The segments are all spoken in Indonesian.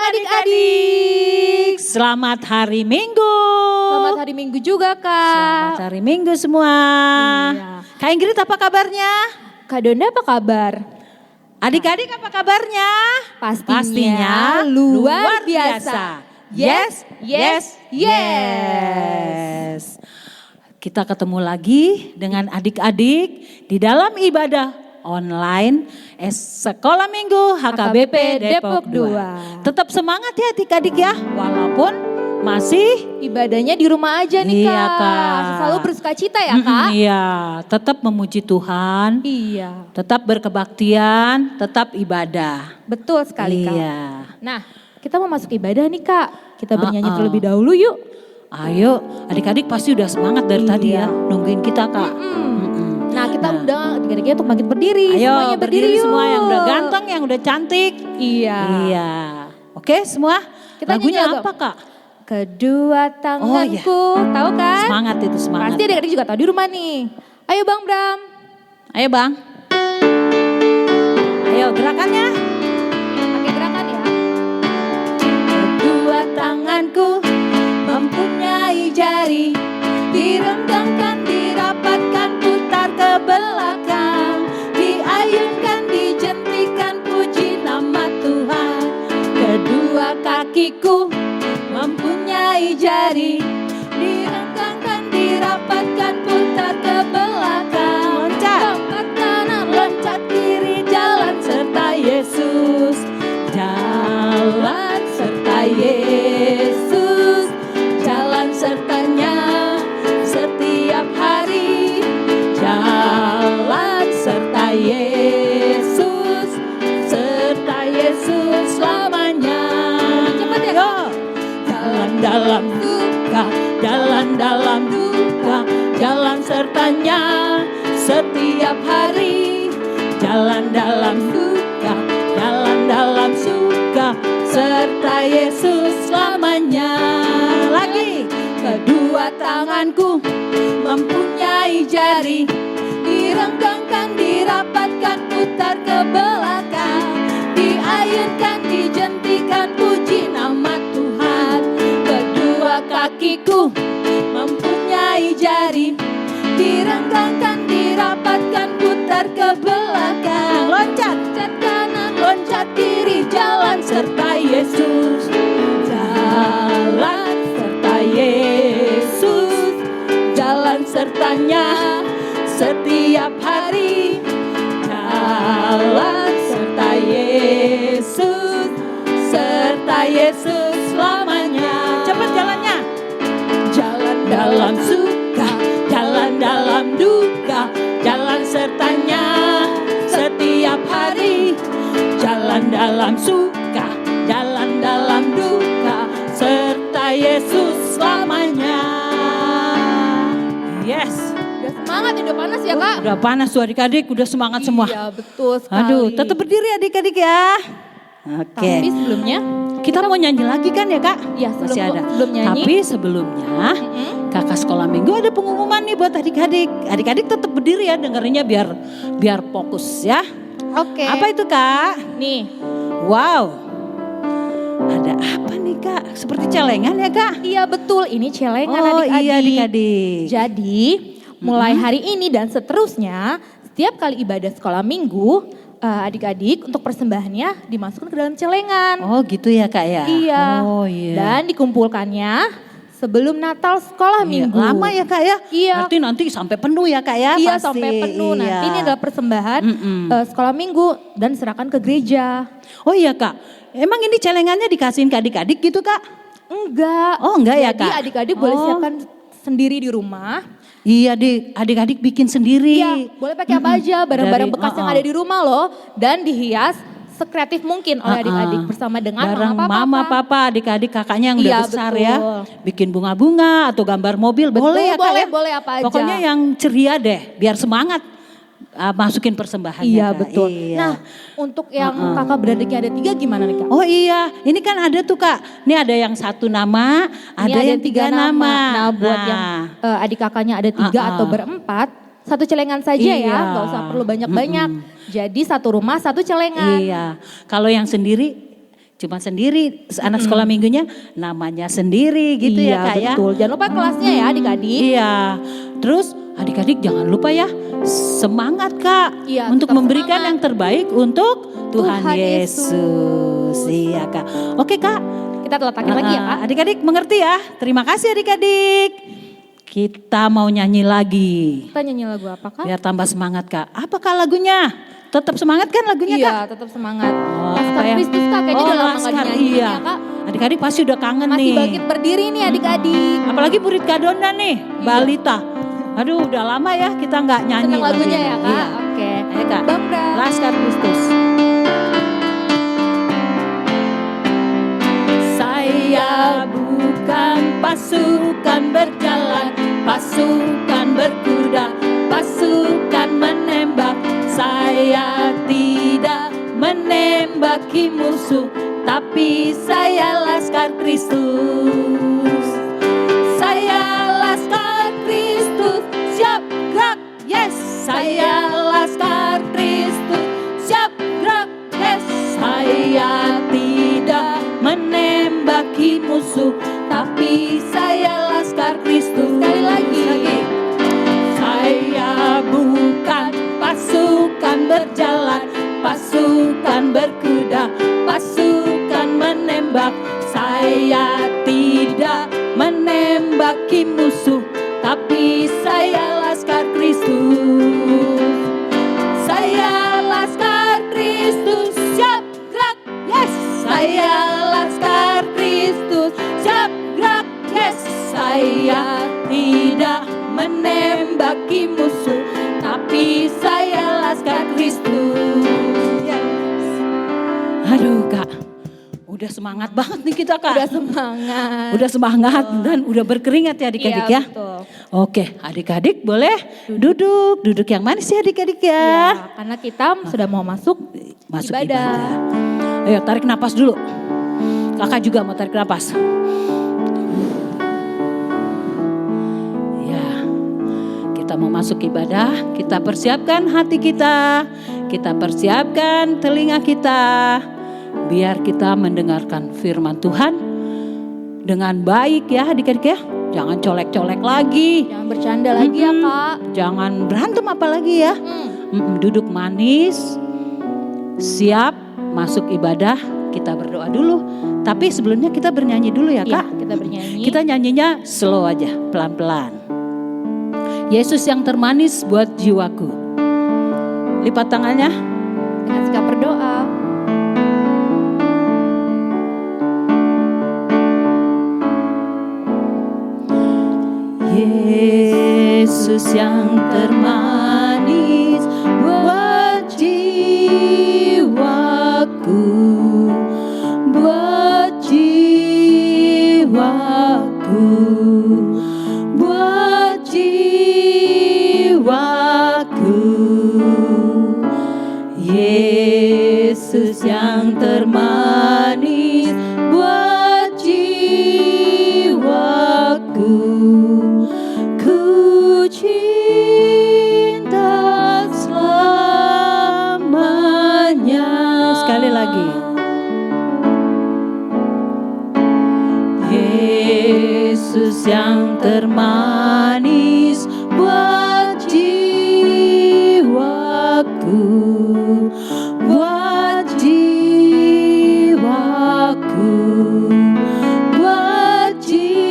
adik-adik. Selamat hari Minggu. Selamat hari Minggu juga, Kak. Selamat hari Minggu semua. Iya. Kak Ingrid apa kabarnya? Kak Donda apa kabar? Adik-adik apa kabarnya? Pastinya luar biasa. Yes, yes, yes. Kita ketemu lagi dengan adik-adik di dalam ibadah online Sekolah Minggu HKBP Depok 2. Tetap semangat ya adik-adik ya, walaupun masih Ibadahnya di rumah aja nih, Iya, Kak. Kak. Selalu bersukacita ya, Kak? Iya, tetap memuji Tuhan, Iya, tetap berkebaktian, tetap ibadah. betul sekali, Kak. Iya. Nah, kita mau masuk ibadah nih, Kak. Kita bernyanyi terlebih dahulu yuk. Ayo, adik-adik pasti udah semangat dari tadi ya, nungguin kita, Kak. Nah, kita undang adik-adiknya untuk bangkit berdiri. Ayo, Semuanya berdiri yuk. semua yang udah ganteng, yang udah cantik. Iya. Iya. Oke, semua. Kita Lagunya nyanyi lagu. apa, Kak? Kedua tanganku, tahu kan? Semangat itu, semangat. Pasti adik-adik juga tahu di rumah nih. Ayo Bang Bram. Ayo, Bang. Ayo, gerakannya. Pakai gerakan ya. Kedua tanganku mempunyai jari, direnggangkan, dirapatkan, putar ke belakang, diayunkan, dijentikan, puji nama Tuhan. Kedua kakiku mempunyai jari, direnggangkan, dirapatkan, putar ke belakang, loncat kanan, loncat kiri, jalan serta Yesus, jalan serta Yesus, jalan sertanya setiap hari, jalan serta Yesus selamanya. Cepat ya, Kak. Jalan dalam duka, jalan dalam duka, jalan sertanya setiap hari, jalan dalam duka, jalan dalam suka, serta Yesus selamanya. Lagi, kedua tanganku mempunyai jari, direnggangkan, dirapatkan, putar ke belakang, diayunkan, dijentikan, puji nama Tuhan. Kedua kakiku mempunyai jari, direnggangkan, dirapatkan, putar ke belakang, loncat kanan, loncat kiri, jalan serta Yesus, jalan serta Yesus, jalan sertanya setiap hari, jalan serta Yesus selamanya. Cepat jalannya. Jalan dalam suka, jalan dalam duka, jalan sertanya setiap hari, jalan dalam suka, jalan dalam duka, serta Yesus selamanya. Yes. Udah semangat, udah panas ya, Kak? Udah panas tuh adik-adik, udah semangat semua. Iya, betul sekali. Aduh, tetap berdiri adik-adik ya. Oke. Tapi sebelumnya Kita mau nyanyi lagi kan ya, Kak? Ya, Masih ada. sebelum nyanyi. Tapi sebelumnya Kakak Sekolah Minggu ada pengumuman nih buat adik-adik. Adik-adik tetap berdiri ya, dengerinnya biar fokus ya. Oke. Apa itu, Kak? Nih. Wow. Ada apa nih, Kak? Seperti celengan ya, Kak? Iya betul, ini celengan Oh adik-adik. iya adik-adik. Jadi mulai hari ini dan seterusnya, setiap kali ibadah sekolah minggu, adik-adik untuk persembahannya dimasukkan ke dalam celengan. Oh gitu ya, Kak ya? Iya. Oh iya. Dan dikumpulkannya sebelum Natal sekolah Iya, minggu. lama ya, Kak ya? Iya. Berarti nanti sampai penuh ya, Kak ya? Iya Pasti. sampai penuh. Nanti Iya. ini adalah persembahan sekolah minggu dan serahkan ke gereja. Oh iya, Kak. Emang ini celengannya dikasihin ke adik-adik gitu, Kak? Enggak. Oh, enggak ya, Jadi Kak? adik-adik boleh Oh. siapkan sendiri di rumah. Iya, adik-adik bikin sendiri. Iya, boleh pakai apa aja, barang-barang Dari- bekas yang ada di rumah loh. Dan dihias sekreatif mungkin oleh adik-adik bersama dengan bareng mama, papa. papa, adik-adik kakaknya yang udah Iya, besar betul. ya. Bikin bunga-bunga atau gambar mobil, Betul, boleh ya, Kak ya? boleh apa aja. Pokoknya yang ceria deh, biar semangat masukin persembahannya. Iya Kak. betul. Iya. Nah untuk yang kakak beradiknya ada 3 gimana nih Kak? Oh iya, ini kan ada tuh Kak. Ini ada yang 1 nama, Ini ada yang 3 nama. Nah buat yang adik kakaknya ada 3 atau berempat, 1 celengan saja Iya. ya, nggak usah perlu banyak-banyak. Jadi 1 rumah 1 celengan. Iya, kalau yang sendiri cuma sendiri, anak sekolah minggunya namanya sendiri gitu ya Kak ya. Betul, jangan lupa kelasnya ya adik-adik. Iya, terus adik-adik jangan lupa ya semangat Kak Iya, untuk tetap memberikan semangat. yang terbaik untuk Tuhan Tuhan Yesus. Iya Kak, oke Kak. Kita letakin lagi ya Kak. Adik-adik mengerti ya, terima kasih adik-adik. Kita mau nyanyi lagi. Kita nyanyi lagu apa Kak? Biar tambah semangat Kak. Apakah lagunya? Tetap semangat kan lagunya Kak? Iya, tetap semangat. Oh, Laskar apa yang- Kristus Kak, kayaknya udah lama gak Laskar, dinyanyiin iya. ya Kak. Adik-adik pasti udah kangen Masih nih. bangkit berdiri nih adik-adik. Apalagi murid Kadona nih, Balita. Aduh udah lama ya kita nggak nyanyi. Seneng lagunya ini. ya Kak? Iya. Oke. Ayo Kak, Bang Bram. Laskar Kristus. Saya bukan pasukan berjalan, pasukan berkuda, pasukan menembak. Saya tidak menembaki musuh, tapi saya Laskar Kristus. Saya Laskar Kristus, siap gerak, yes. Saya Laskar Kristus, siap gerak, yes. Saya tidak menembaki musuh, tapi saya Laskar Kristus. Sekali lagi. Saya bukan pasukan berjalan, pasukan berkuda, pasukan menembak. Saya tidak menembaki musuh, tapi saya Laskar Kristus. Saya Laskar Kristus, siap gerak, yes. Saya Laskar Kristus, siap gerak, yes. Saya tidak menembaki musuh, tapi saya Laskar Kristus. Yes. Aduh Kak, udah semangat banget nih kita Kak. Udah semangat. Udah semangat dan udah berkeringat ya adik-adik ya. Betul. Oke, adik-adik boleh duduk yang manis ya adik-adik ya. Ya, karena kita sudah mau masuk Ibadah. Ayo tarik napas dulu. Kakak juga mau tarik napas. Ya, kita mau masuk ibadah. Kita persiapkan hati kita. Kita persiapkan telinga kita. Biar kita mendengarkan firman Tuhan dengan baik ya adik-adik ya. Jangan colek-colek lagi. Jangan bercanda lagi ya Kak. Jangan berantem apalagi ya. Duduk manis. Siap masuk ibadah. Kita berdoa dulu. Tapi sebelumnya kita bernyanyi dulu ya Iya, Kak. kita bernyanyi. Kita nyanyinya slow aja, pelan-pelan. Yesus yang termanis buat jiwaku. Lipat tangannya. Dengan sikap berdoa. Yesus yang termanis buat jiwaku, buat jiwaku, buat jiwaku. Yesus yang termanis buat jiwaku. Ku cinta selamanya. Sekali lagi. Yesus yang termanis buat jiwaku, buat jiwaku, buat jiwaku.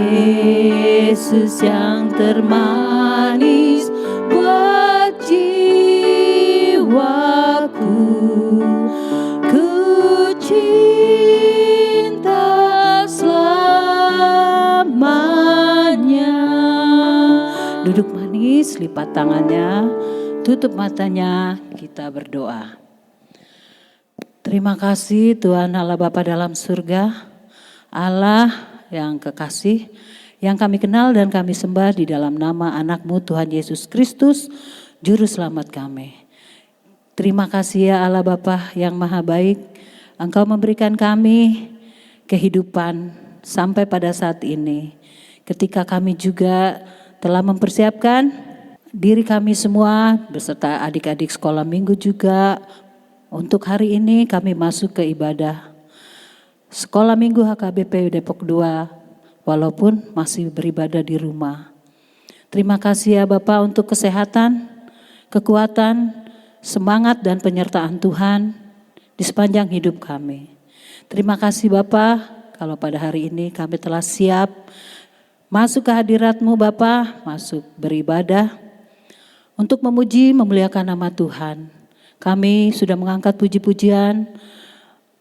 Yesus yang termanis buat jiwaku. Ku cinta selamanya. Duduk manis, lipat tangannya, tutup matanya, kita berdoa. Terima kasih Tuhan Allah Bapa dalam surga, Allah yang kekasih, yang kami kenal dan kami sembah di dalam nama anak-Mu Tuhan Yesus Kristus, Juru Selamat kami. Terima kasih ya Allah Bapa yang maha baik, Engkau memberikan kami kehidupan sampai pada saat ini. Ketika kami juga telah mempersiapkan diri kami semua beserta adik-adik sekolah minggu juga. Untuk hari ini kami masuk ke ibadah Sekolah Minggu HKBP Depok 2 walaupun masih beribadah di rumah. Terima kasih ya Bapak untuk kesehatan, kekuatan, semangat dan penyertaan Tuhan di sepanjang hidup kami. Terima kasih Bapak kalau pada hari ini kami telah siap masuk ke hadirat-Mu Bapak, masuk beribadah untuk memuji memuliakan nama Tuhan. Kami sudah mengangkat puji-pujian,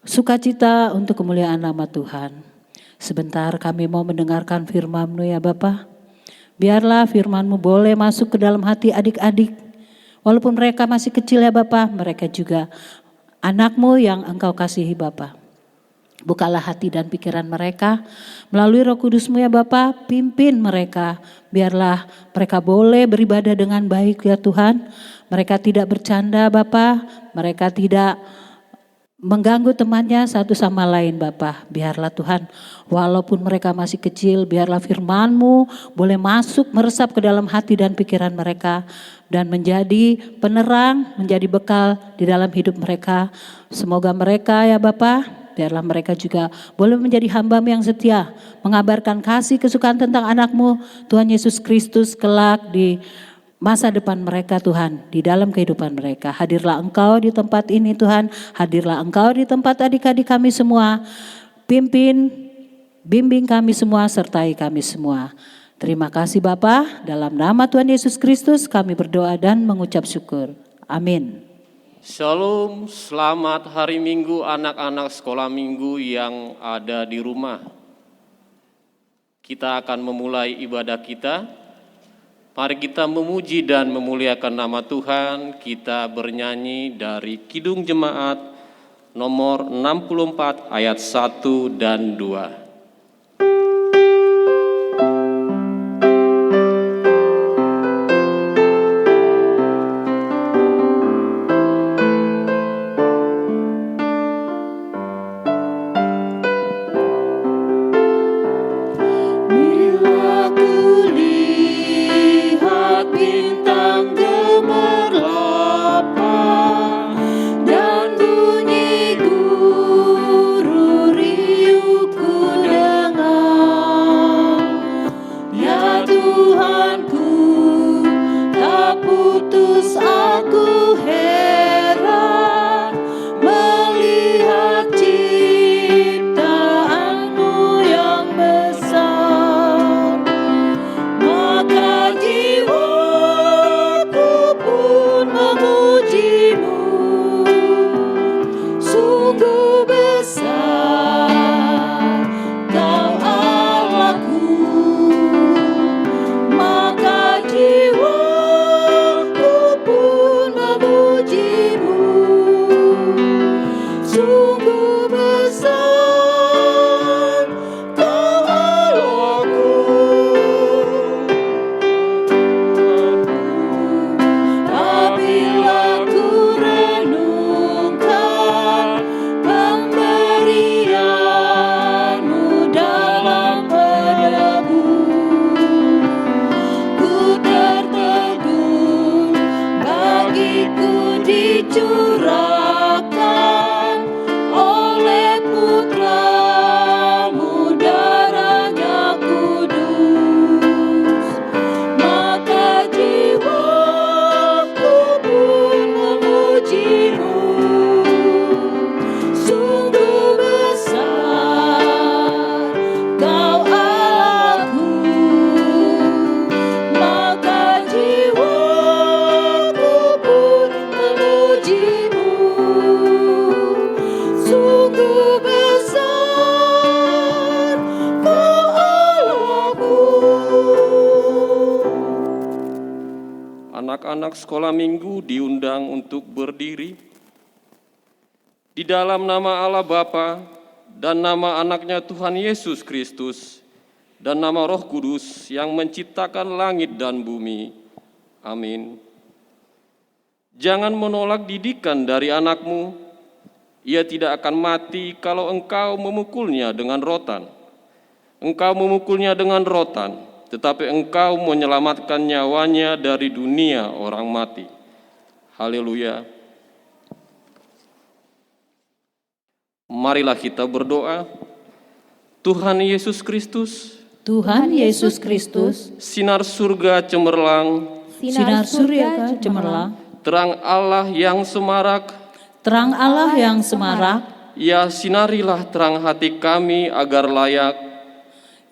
sukacita untuk kemuliaan nama Tuhan. Sebentar kami mau mendengarkan firman-Mu ya Bapak. Biarlah firman-Mu boleh masuk ke dalam hati adik-adik. Walaupun mereka masih kecil ya Bapak, mereka juga anak-Mu yang Engkau kasihi Bapak. Bukalah hati dan pikiran mereka melalui Roh Kudus-Mu ya Bapa, pimpin mereka. Biarlah mereka boleh beribadah dengan baik ya Tuhan. Mereka tidak bercanda Bapa, mereka tidak mengganggu temannya satu sama lain Bapa. Biarlah Tuhan, walaupun mereka masih kecil, biarlah firman-Mu boleh masuk meresap ke dalam hati dan pikiran mereka. Dan menjadi penerang, menjadi bekal di dalam hidup mereka. Semoga mereka ya Bapa, biarlah mereka juga boleh menjadi hamba-Mu yang setia, mengabarkan kasih kesukaan tentang anak-Mu, Tuhan Yesus Kristus kelak di masa depan mereka Tuhan, di dalam kehidupan mereka. Hadirlah Engkau di tempat ini Tuhan, hadirlah Engkau di tempat adik-adik kami semua, pimpin, bimbing kami semua, sertai kami semua. Terima kasih Bapa, dalam nama Tuhan Yesus Kristus kami berdoa dan mengucap syukur. Amin. Shalom, selamat hari Minggu anak-anak sekolah minggu yang ada di rumah. Kita akan memulai ibadah kita. Mari kita memuji dan memuliakan nama Tuhan. Kita bernyanyi dari Kidung Jemaat nomor 64 ayat 1 dan 2. Anak-anak sekolah minggu diundang untuk berdiri. Di dalam nama Allah Bapa dan nama anaknya Tuhan Yesus Kristus dan nama Roh Kudus yang menciptakan langit dan bumi. Amin. Jangan menolak didikan dari anakmu. Ia tidak akan mati kalau engkau memukulnya dengan rotan. Engkau memukulnya dengan rotan, tetapi Engkau menyelamatkan nyawanya dari dunia orang mati. Haleluya. Marilah kita berdoa. Tuhan Yesus Kristus, Tuhan Yesus Kristus, sinar surga cemerlang, sinar surya cemerlang, terang Allah yang semarak, terang Allah yang semarak, ya sinarilah terang hati kami agar layak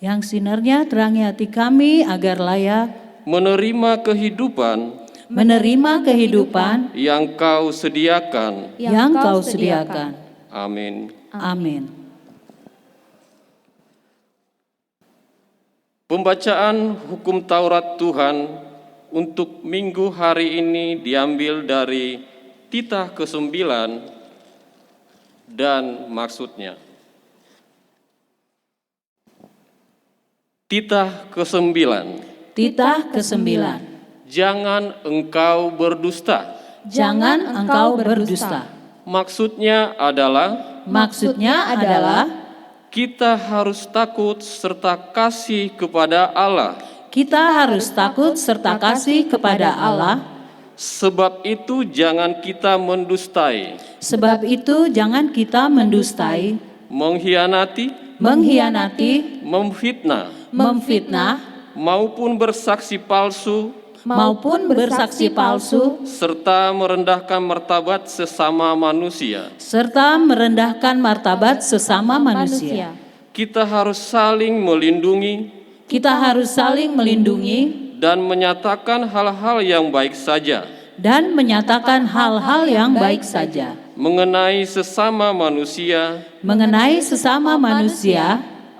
yang sinarnya terangi hati kami agar layak menerima kehidupan menerima kehidupan yang Kau sediakan. yang Kau sediakan. Amin. Amin. Pembacaan hukum Taurat Tuhan untuk minggu hari ini diambil dari titah ke-9 dan maksudnya. Titah ke-9. Titah ke-9. Jangan engkau berdusta. Jangan engkau berdusta. Maksudnya adalah kita harus takut serta kasih kepada Allah. Kita harus takut serta kasih kepada Allah. Sebab itu jangan kita mendustai, Sebab itu jangan kita mendustai, mengkhianati, memfitnah, maupun bersaksi palsu, serta merendahkan martabat sesama manusia. Kita harus saling melindungi dan menyatakan hal-hal yang baik saja mengenai sesama manusia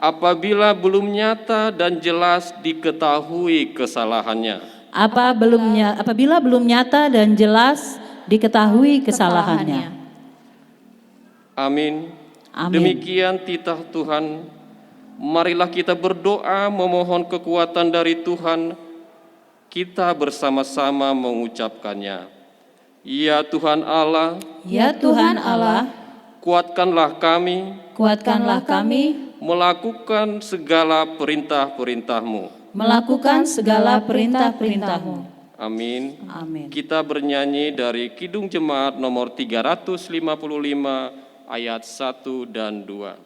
apabila belum nyata dan jelas diketahui kesalahannya. Apabila belum nyata dan jelas diketahui kesalahannya. Amin. Amin. Demikian titah Tuhan. Marilah kita berdoa memohon kekuatan dari Tuhan. Kita bersama-sama mengucapkannya. Ya Tuhan Allah, Ya Tuhan Allah, kuatkanlah kami melakukan segala perintah-perintah-Mu. Amin. Amin. Kita bernyanyi dari Kidung Jemaat nomor 355 ayat 1 dan 2.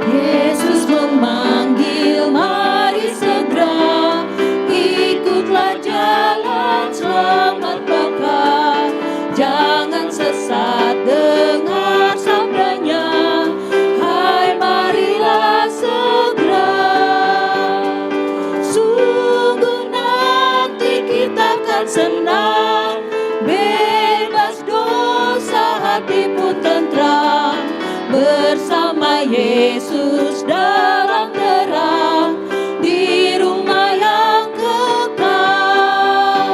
Yesus memanggil, mari segera ikutlah jalan selamat baka. Jangan sesat dengar sabdanya, hai marilah segera. Sungguh nanti kita akan senang, bebas dosa hati pun tentram, bersama Yesus dalam terang di rumah yang kekal.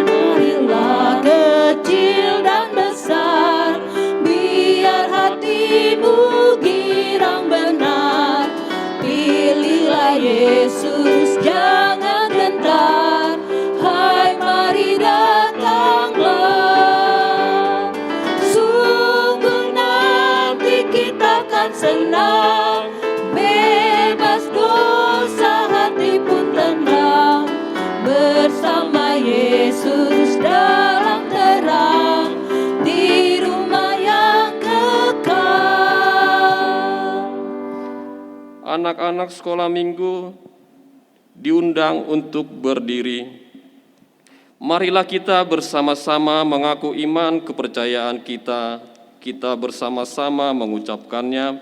Marilah kecil dan besar, biar hatimu girang benar. Pilihlah Yesus, jangan gentar, hai mari datanglah. Sungguh nanti kita akan senang, bebas dosa hati pun tenang, bersama Yesus dalam terang di rumah yang kekal. Anak-anak sekolah minggu diundang untuk berdiri. Marilah kita bersama-sama mengaku iman kepercayaan kita. Kita bersama-sama mengucapkannya.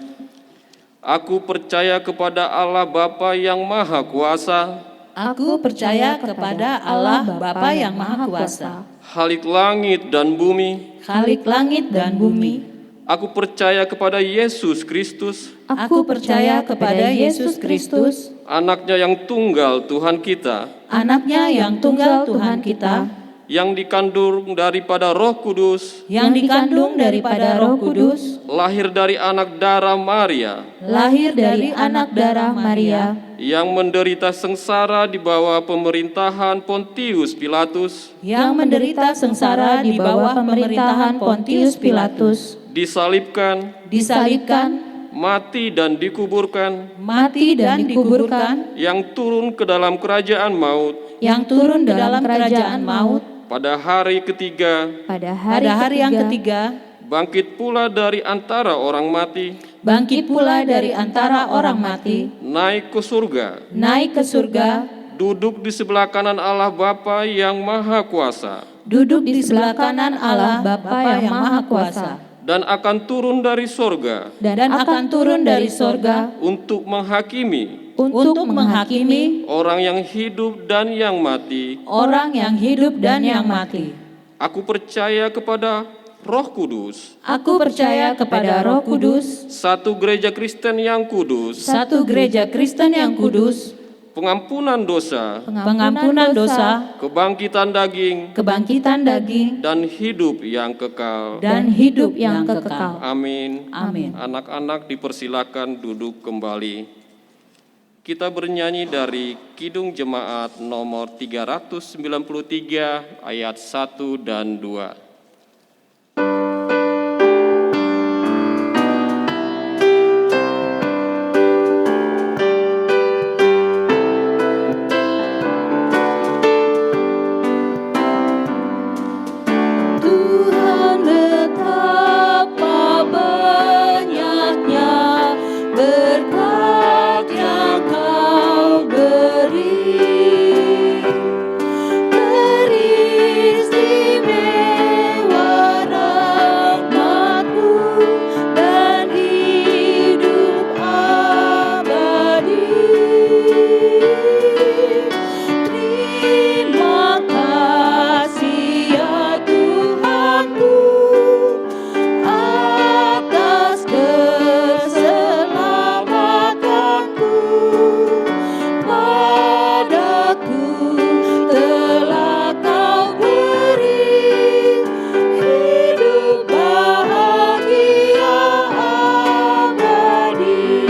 Aku percaya kepada Allah Bapa yang Maha Kuasa, Aku percaya kepada Allah Bapa yang Maha Kuasa, Khalik langit dan bumi. Khalik langit dan bumi. Aku percaya kepada Yesus Kristus, Aku percaya kepada Yesus Kristus, anaknya yang tunggal Tuhan kita, anaknya yang tunggal Tuhan kita, yang dikandung daripada Roh Kudus, yang dikandung daripada Roh Kudus, lahir dari anak darah Maria, lahir dari anak darah Maria, yang menderita sengsara di bawah pemerintahan Pontius Pilatus, yang menderita sengsara di bawah pemerintahan Pontius Pilatus, disalibkan, disalibkan, mati dan dikuburkan, mati dan dikuburkan, yang turun ke dalam kerajaan maut, yang turun ke dalam kerajaan maut, pada hari ketiga, pada pada hari yang ketiga, bangkit pula dari antara orang mati, bangkit pula dari antara orang mati, naik ke surga, naik ke surga, duduk di sebelah kanan Allah Bapa yang Maha Kuasa, duduk di sebelah kanan Allah Bapa yang Maha Kuasa, dan akan turun dari sorga dan akan turun dari sorga untuk menghakimi untuk menghakimi orang yang hidup dan yang mati. orang yang hidup dan yang mati. Aku percaya kepada Roh Kudus, Aku percaya kepada Roh Kudus, satu gereja Kristen yang kudus, satu gereja Kristen yang kudus, pengampunan dosa, pengampunan dosa, kebangkitan daging, kebangkitan daging, dan hidup yang kekal. dan hidup yang kekal. Amin. Amin. Anak-anak dipersilakan duduk kembali. Kita bernyanyi dari Kidung Jemaat nomor 393 ayat 1 dan 2. Tuhan betapa banyaknya berkat yang Kau beri, teristimewa rahmat-Mu dan hidup abadi. Terima kasih ya Tuhanku atas keselamatanku. Padaku telah Kau beri hidup bahagia abadi.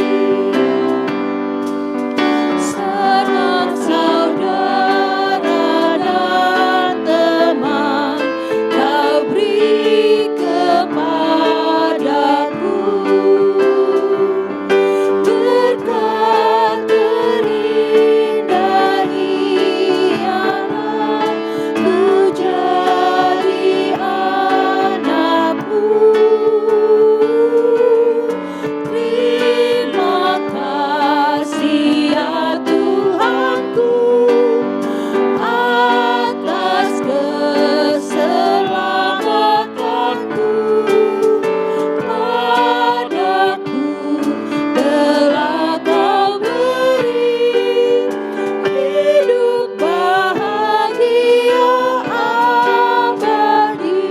Sanak saudara dan teman Kau beri kepadaku. Berkat terindah ialah ku jadi anakmu. Terima kasih ya Tuhanku atas keselamatanku. Padaku telah Kau beri hidup bahagia abadi.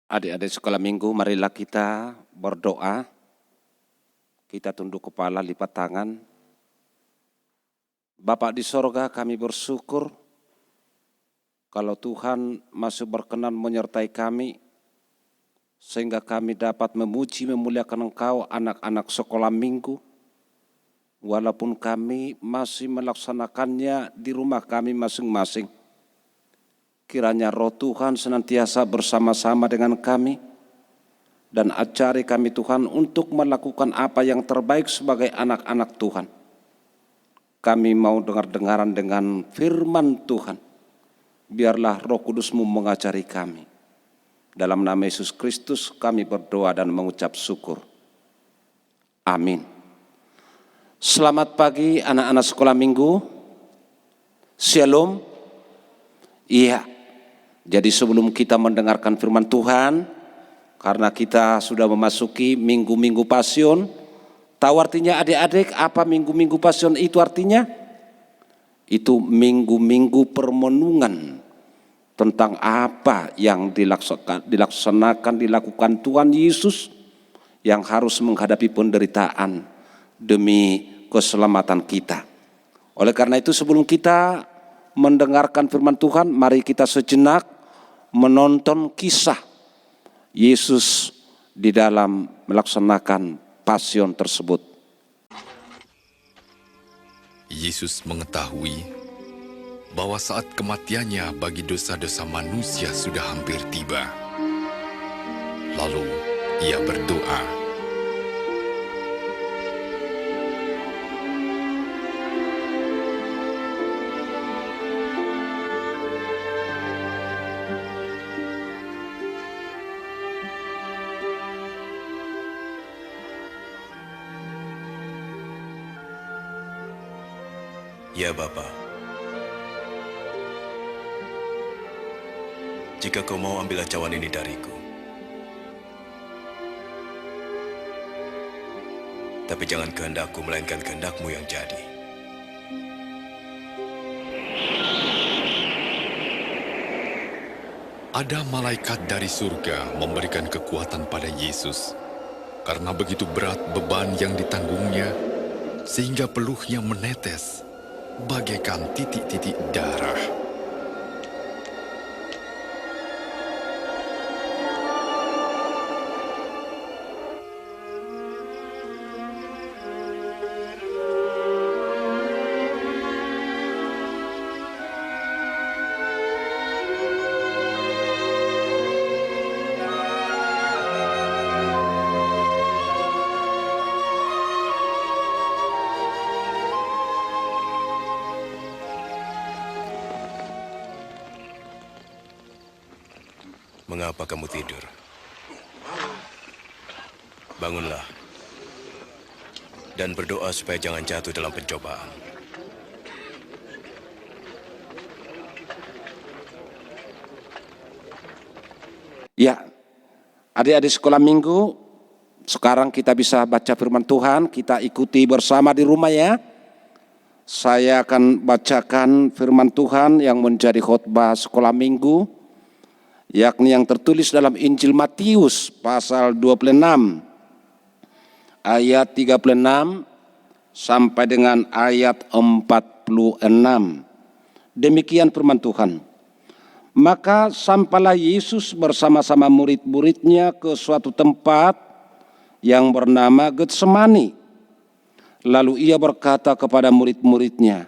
Adik-adik sekolah minggu, marilah kita berdoa. Kita tunduk kepala, lipat tangan. Bapa di sorga, kami bersyukur kalau Tuhan masih berkenan menyertai kami, sehingga kami dapat memuji memuliakan Engkau, anak-anak sekolah minggu. Walaupun kami masih melaksanakannya di rumah kami masing-masing. Kiranya roh Tuhan senantiasa bersama-sama dengan kami dan ajari kami Tuhan untuk melakukan apa yang terbaik sebagai anak-anak Tuhan. Kami mau dengar-dengaran dengan firman Tuhan. Biarlah Roh Kudus-Mu mengajari kami. Dalam nama Yesus Kristus kami berdoa dan mengucap syukur. Amin. Selamat pagi anak-anak sekolah minggu. Shalom. Iya. Jadi sebelum kita mendengarkan firman Tuhan, karena kita sudah memasuki minggu-minggu Pasion, tahu artinya adik-adik apa minggu-minggu Pasion itu artinya? Itu minggu-minggu permenungan tentang apa yang dilakukan Tuhan Yesus yang harus menghadapi penderitaan demi keselamatan kita. Oleh karena itu sebelum kita mendengarkan firman Tuhan, mari kita sejenak menonton kisah Yesus di dalam melaksanakan pasion tersebut. Yesus mengetahui bahwa saat kematiannya bagi dosa-dosa manusia sudah hampir tiba. Lalu ia berdoa, Ya Bapa, jika kau mau ambil cawan ini dariku, tapi jangan kehendakku melainkan kehendakmu yang jadi. ada malaikat dari surga memberikan kekuatan pada Yesus, karena begitu berat beban yang ditanggungnya, sehingga peluhnya menetes bagaikan titik-titik darah. Mengapa kamu tidur? Bangunlah dan berdoa supaya jangan jatuh dalam pencobaan. Ya, adik-adik sekolah minggu, sekarang kita bisa baca firman Tuhan, kita ikuti bersama di rumah ya. Saya akan bacakan firman Tuhan yang menjadi khotbah sekolah minggu, yakni yang tertulis dalam Injil Matius pasal 26 ayat 36 sampai dengan ayat 46. Demikian firman Tuhan. Maka sampailah Yesus bersama-sama murid-muridnya ke suatu tempat yang bernama Getsemani. Lalu ia berkata kepada murid-muridnya,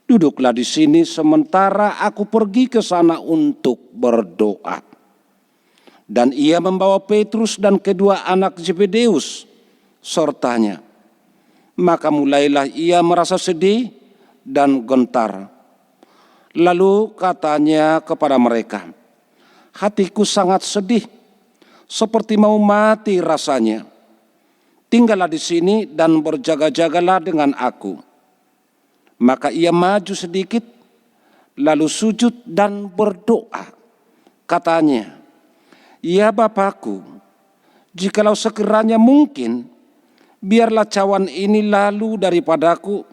"Duduklah di sini sementara aku pergi ke sana untuk berdoa." Dan ia membawa Petrus dan kedua anak Zebedeus sertanya. Maka mulailah ia merasa sedih dan gentar. Lalu katanya kepada mereka, "Hatiku sangat sedih, seperti mau mati rasanya. Tinggallah di sini dan berjaga-jagalah dengan aku." Maka ia maju sedikit, lalu sujud dan berdoa. Katanya, "Ya Bapakku, jikalau sekiranya mungkin, biarlah cawan ini lalu daripadaku.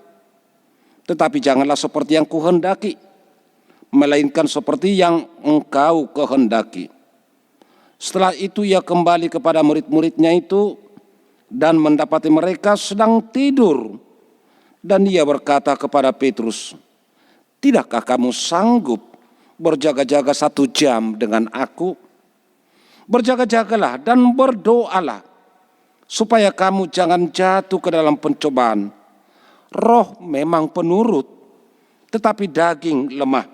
Tetapi janganlah seperti yang kuhendaki, melainkan seperti yang Engkau kehendaki." Setelah itu ia kembali kepada murid-muridnya itu dan mendapati mereka sedang tidur. Dan ia berkata kepada Petrus, "Tidakkah kamu sanggup berjaga-jaga 1 jam dengan aku? Berjaga-jagalah dan berdoalah, supaya kamu jangan jatuh ke dalam pencobaan. Roh memang penurut, tetapi daging lemah."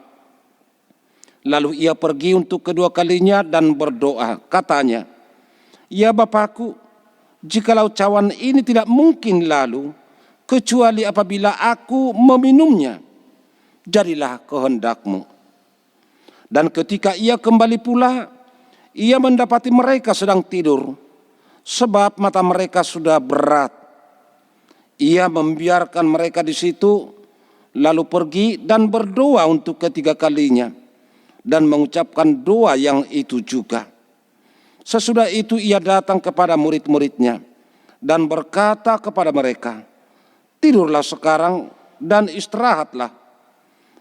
Lalu ia pergi untuk kedua kalinya dan berdoa. Katanya, "Ya Bapakku, jikalau cawan ini tidak mungkin lalu, kecuali apabila aku meminumnya, jadilah kehendakmu." Dan ketika ia kembali pula, ia mendapati mereka sedang tidur, sebab mata mereka sudah berat. Ia membiarkan mereka di situ, lalu pergi dan berdoa untuk ketiga kalinya, dan mengucapkan doa yang itu juga. Sesudah itu ia datang kepada murid-muridnya, dan berkata kepada mereka, "Tidurlah sekarang dan istirahatlah.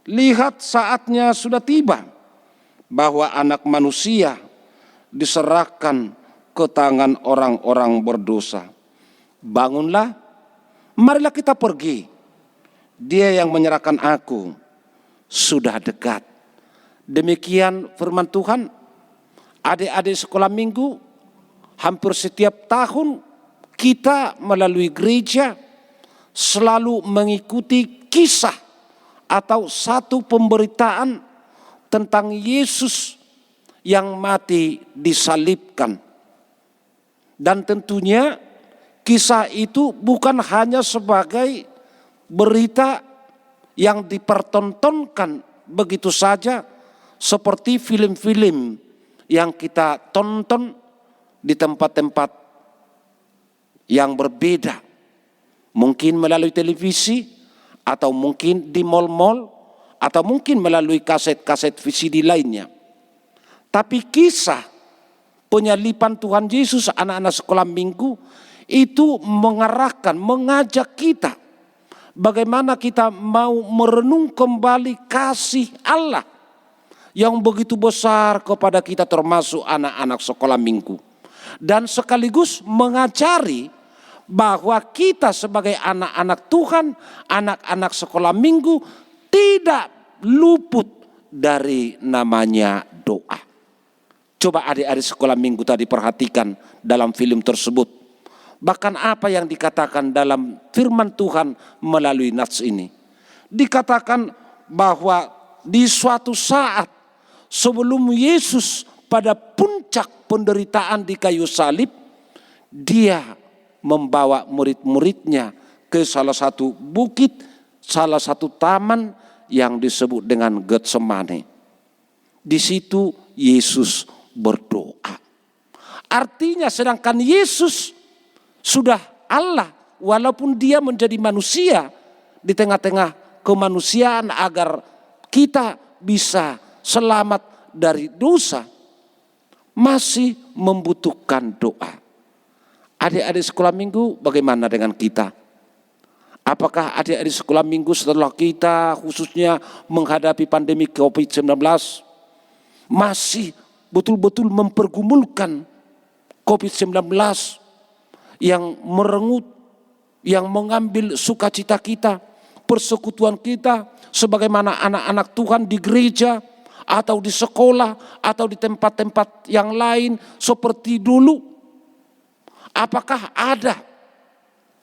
Lihat saatnya sudah tiba, bahwa Anak Manusia diserahkan ke tangan orang-orang berdosa. Bangunlah, marilah kita pergi. Dia yang menyerahkan aku sudah dekat." Demikian firman Tuhan. Adik-adik sekolah minggu, hampir setiap tahun kita melalui gereja selalu mengikuti kisah atau satu pemberitaan tentang Yesus yang mati disalibkan. Dan tentunya kisah itu bukan hanya sebagai berita yang dipertontonkan begitu saja seperti film-film yang kita tonton di tempat-tempat yang berbeda. Mungkin melalui televisi, atau mungkin di mal-mal, atau mungkin melalui kaset-kaset VCD lainnya. Tapi kisah penyaliban Tuhan Yesus anak-anak sekolah minggu itu mengarahkan, mengajak kita bagaimana kita mau merenung kembali kasih Allah yang begitu besar kepada kita termasuk anak-anak sekolah minggu. Dan sekaligus mengajari bahwa kita sebagai anak-anak Tuhan, anak-anak sekolah minggu tidak luput dari namanya doa. Coba adik-adik sekolah minggu tadi perhatikan dalam film tersebut. Bahkan apa yang dikatakan dalam firman Tuhan melalui nats ini. Dikatakan bahwa di suatu saat sebelum Yesus pada puncak penderitaan di kayu salib, dia membawa murid-muridnya ke salah satu bukit, salah satu taman yang disebut dengan Getsemane. Di situ Yesus berdoa. Artinya sedangkan Yesus sudah Allah, walaupun dia menjadi manusia di tengah-tengah kemanusiaan agar kita bisa selamat dari dosa, masih membutuhkan doa. Adik-adik sekolah minggu, bagaimana dengan kita? Apakah adik-adik sekolah minggu setelah kita khususnya menghadapi pandemi COVID-19 masih betul-betul mempergumulkan COVID-19 yang merenggut, yang mengambil sukacita kita, persekutuan kita sebagaimana anak-anak Tuhan di gereja atau di sekolah atau di tempat-tempat yang lain seperti dulu? Apakah ada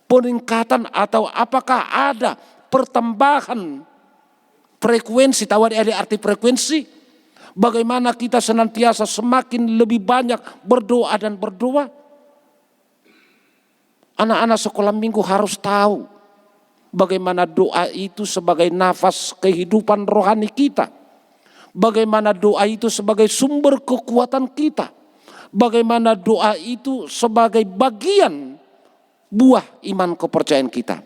peningkatan atau apakah ada pertambahan frekuensi? Tahu adik-adik arti frekuensi? Bagaimana kita senantiasa semakin lebih banyak berdoa dan berdoa? Anak-anak sekolah minggu harus tahu bagaimana doa itu sebagai nafas kehidupan rohani kita. Bagaimana doa itu sebagai sumber kekuatan kita. Bagaimana doa itu sebagai bagian buah iman kepercayaan kita.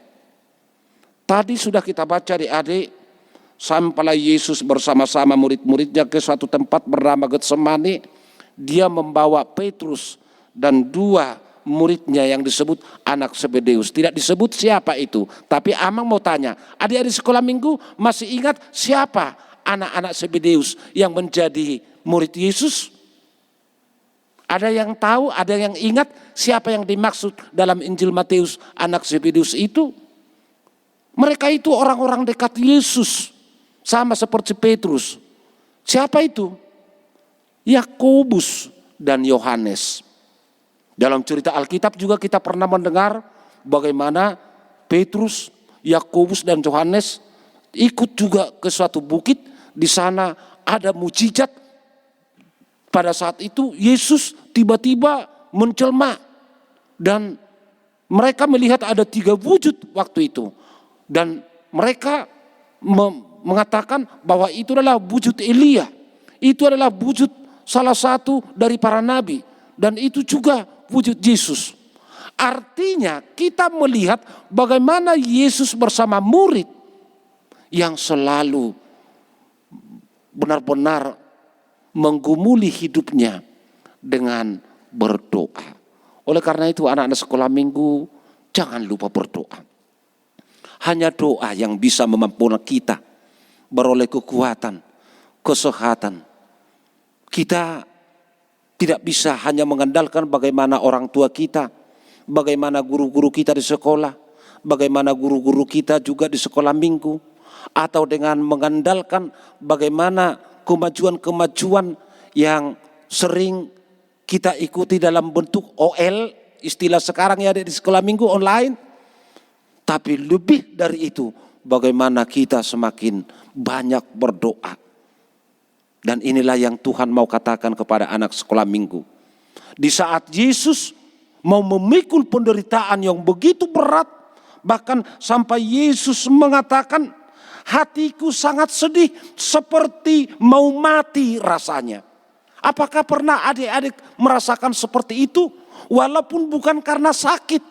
Tadi sudah kita baca adik-adik, sampailah Yesus bersama-sama murid-muridnya ke suatu tempat bernama Getsemane. Dia membawa Petrus dan dua muridnya yang disebut anak Zebedeus. Tidak disebut siapa itu, tapi Amang mau tanya, adik-adik sekolah minggu masih ingat siapa anak-anak Zebedeus yang menjadi murid Yesus? Ada yang tahu, ada yang ingat siapa yang dimaksud dalam Injil Matius anak Zebedeus itu? Mereka itu orang-orang dekat Yesus, sama seperti Petrus. Siapa itu? Yakobus dan Yohanes. Dalam cerita Alkitab juga kita pernah mendengar bagaimana Petrus, Yakobus dan Yohanes ikut juga ke suatu bukit. Di sana ada mujizat. Pada saat itu Yesus tiba-tiba menjelma dan mereka melihat ada 3 wujud waktu itu. Dan mereka mengatakan bahwa itu adalah wujud Elia. Itu adalah wujud salah satu dari para nabi. Dan itu juga wujud Yesus. Artinya kita melihat bagaimana Yesus bersama murid yang selalu benar-benar menggumuli hidupnya dengan berdoa. Oleh karena itu anak-anak sekolah minggu jangan lupa berdoa. Hanya doa yang bisa memampukan kita beroleh kekuatan, kesehatan. Kita tidak bisa hanya mengandalkan bagaimana orang tua kita, bagaimana guru-guru kita di sekolah, bagaimana guru-guru kita juga di sekolah minggu, atau dengan mengandalkan bagaimana kemajuan-kemajuan yang sering kita ikuti dalam bentuk OL, istilah sekarang ya di sekolah minggu online. Tapi lebih dari itu, bagaimana kita semakin banyak berdoa. Dan inilah yang Tuhan mau katakan kepada anak sekolah minggu. Di saat Yesus mau memikul penderitaan yang begitu berat, bahkan sampai Yesus mengatakan, hatiku sangat sedih seperti mau mati rasanya. Apakah pernah adik-adik merasakan seperti itu? Walaupun bukan karena sakit,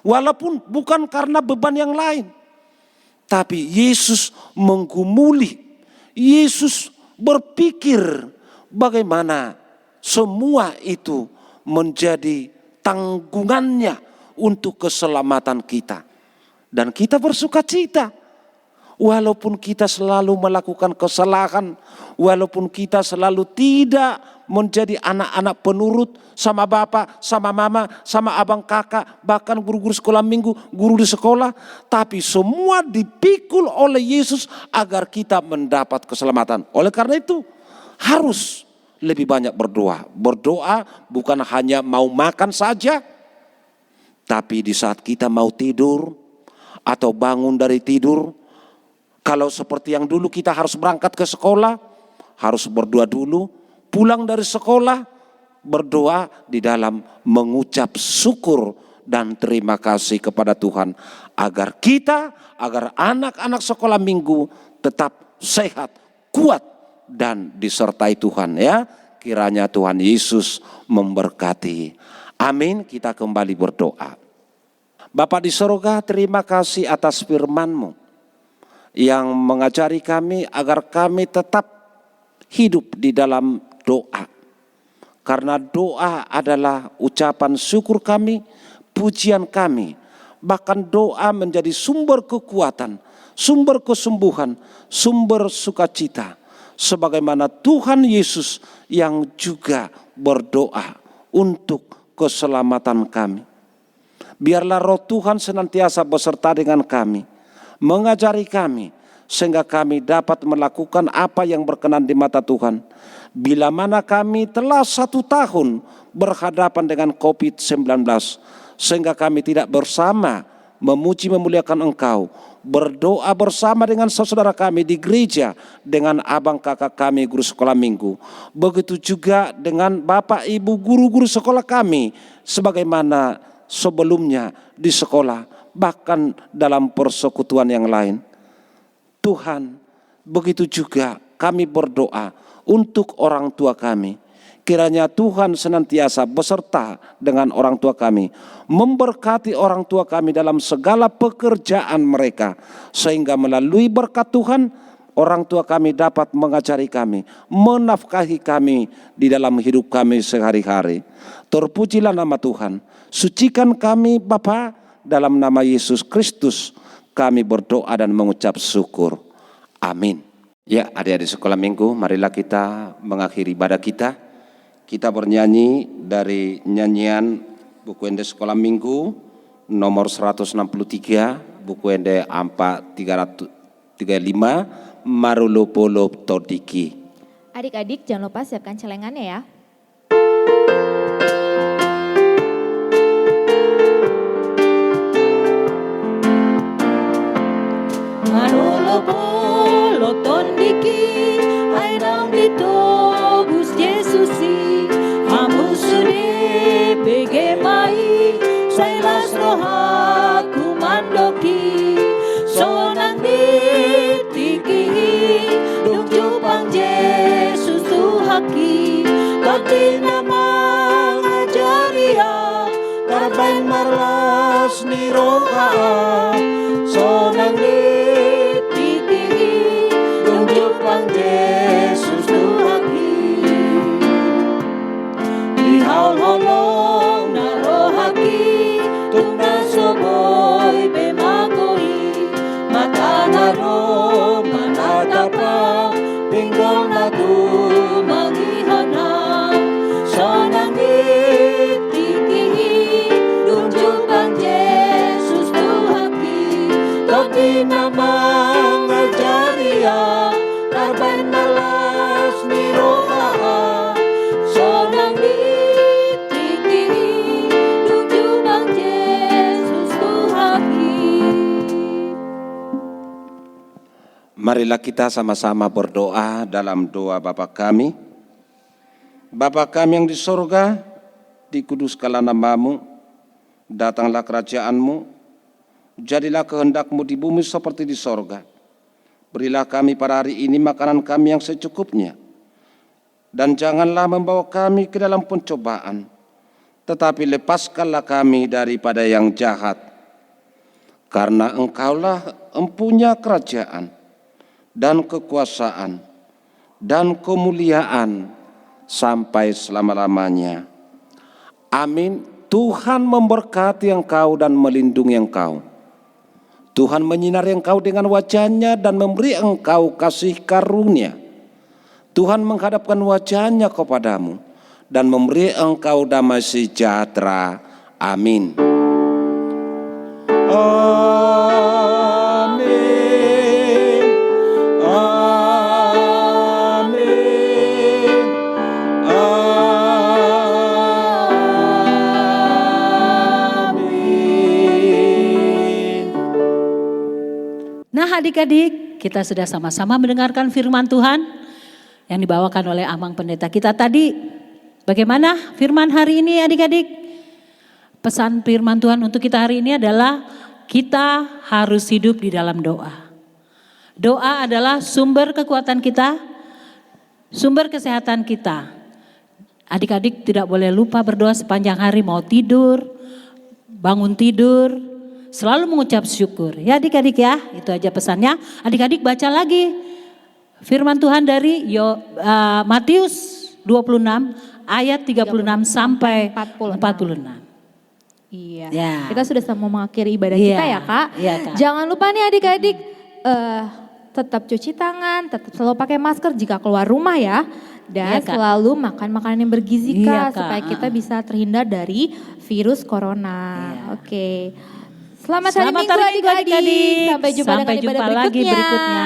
walaupun bukan karena beban yang lain. Tapi Yesus menggumuli, Yesus berpikir bagaimana semua itu menjadi tanggungannya untuk keselamatan kita. Dan kita bersuka cita. Walaupun kita selalu melakukan kesalahan, walaupun kita selalu tidak menjadi anak-anak penurut sama bapak, sama mama, sama abang kakak, bahkan guru-guru sekolah minggu, guru di sekolah. Tapi semua dipikul oleh Yesus agar kita mendapat keselamatan. Oleh karena itu harus lebih banyak berdoa. Berdoa bukan hanya mau makan saja, tapi di saat kita mau tidur atau bangun dari tidur. Kalau seperti yang dulu kita harus berangkat ke sekolah, harus berdoa dulu. Pulang dari sekolah, berdoa di dalam mengucap syukur dan terima kasih kepada Tuhan. Agar kita, agar anak-anak sekolah minggu tetap sehat, kuat dan disertai Tuhan ya. Kiranya Tuhan Yesus memberkati. Amin, kita kembali berdoa. Bapa di sorga, terima kasih atas firman-Mu yang mengajari kami agar kami tetap hidup di dalam doa. Karena doa adalah ucapan syukur kami, pujian kami. Bahkan doa menjadi sumber kekuatan, sumber kesembuhan, sumber sukacita. Sebagaimana Tuhan Yesus yang juga berdoa untuk keselamatan kami. Biarlah roh Tuhan senantiasa beserta dengan kami, mengajari kami sehingga kami dapat melakukan apa yang berkenan di mata Tuhan. Bila mana kami telah 1 tahun berhadapan dengan COVID-19, sehingga kami tidak bersama memuji memuliakan Engkau, berdoa bersama dengan saudara kami di gereja, dengan abang kakak kami guru sekolah minggu. Begitu juga dengan bapak ibu guru-guru sekolah kami, sebagaimana sebelumnya di sekolah, bahkan dalam persekutuan yang lain. Tuhan, begitu juga kami berdoa untuk orang tua kami. Kiranya Tuhan senantiasa beserta dengan orang tua kami, memberkati orang tua kami dalam segala pekerjaan mereka, sehingga melalui berkat Tuhan, orang tua kami dapat mengajari kami, menafkahi kami di dalam hidup kami sehari-hari. Terpujilah nama Tuhan. Sucikan kami Bapa, dalam nama Yesus Kristus kami berdoa dan mengucap syukur. Amin. Ya, adik-adik sekolah minggu, marilah kita mengakhiri ibadah kita. Kita bernyanyi dari nyanyian buku ende sekolah minggu nomor 163, buku ende 335, Marulopolo Todiki. Adik-adik jangan lupa siapkan celengannya ya. Marulopolo Todiki, ai nang ditobus Yesusi, amu sude begemai, sailas rohaku mandoki, sonang ditiki, dung jupang Yesus tuhaki, katina mangajaria, karbain marlas ni roha, sonang ditiki, dung jupang Yesus tuhaki. Haul holong na rohaki, tung na soboy bemagoi, mata na ro manadapa, pinggol na tumangihana, sonang ditiki, tunjukkan Yesus tuhaki, toki na mangajaria, karban malas ni roha, sonang Marilah kita sama-sama berdoa dalam doa Bapa kami. Bapa kami yang di sorga, dikuduskanlah namamu, datanglah kerajaanmu, jadilah kehendakmu di bumi seperti di sorga. Berilah kami pada hari ini makanan kami yang secukupnya. Dan janganlah membawa kami ke dalam pencobaan, tetapi lepaskanlah kami daripada yang jahat. Karena Engkaulah empunya kerajaan dan kekuasaan dan kemuliaan sampai selama-lamanya. Amin. Tuhan memberkati engkau dan melindungi engkau. Tuhan menyinari engkau dengan wajah-Nya dan memberi engkau kasih karunia. Tuhan menghadapkan wajah-Nya kepadamu dan memberi engkau damai sejahtera. Amin. Amin. Amin. Amin. Nah adik-adik, kita sudah sama-sama mendengarkan firman Tuhan yang dibawakan oleh Amang Pendeta kita tadi. Bagaimana firman hari ini adik-adik? Pesan firman Tuhan untuk kita hari ini adalah kita harus hidup di dalam doa. Doa adalah sumber kekuatan kita, sumber kesehatan kita. Adik-adik tidak boleh lupa berdoa sepanjang hari, mau tidur, bangun tidur, selalu mengucap syukur. Ya adik-adik ya, itu aja pesannya. Adik-adik baca lagi firman Tuhan dari Matius 26 ayat 36 sampai 46. Iya. Ya. Kita sudah mau mengakhiri ibadah Iya. kita ya Kak. Iya, Kak. Jangan lupa nih adik-adik tetap cuci tangan, tetap selalu pakai masker jika keluar rumah ya. Dan Iya, Kak. selalu makan makanan yang bergizi Iya, Kak, Kak. supaya kita bisa terhindar dari virus corona. Iya. Oke. Selamat hari Selamat Minggu hari Minggu adik-adik. adik-adik. Sampai jumpa dengan ibadah lagi berikutnya. berikutnya.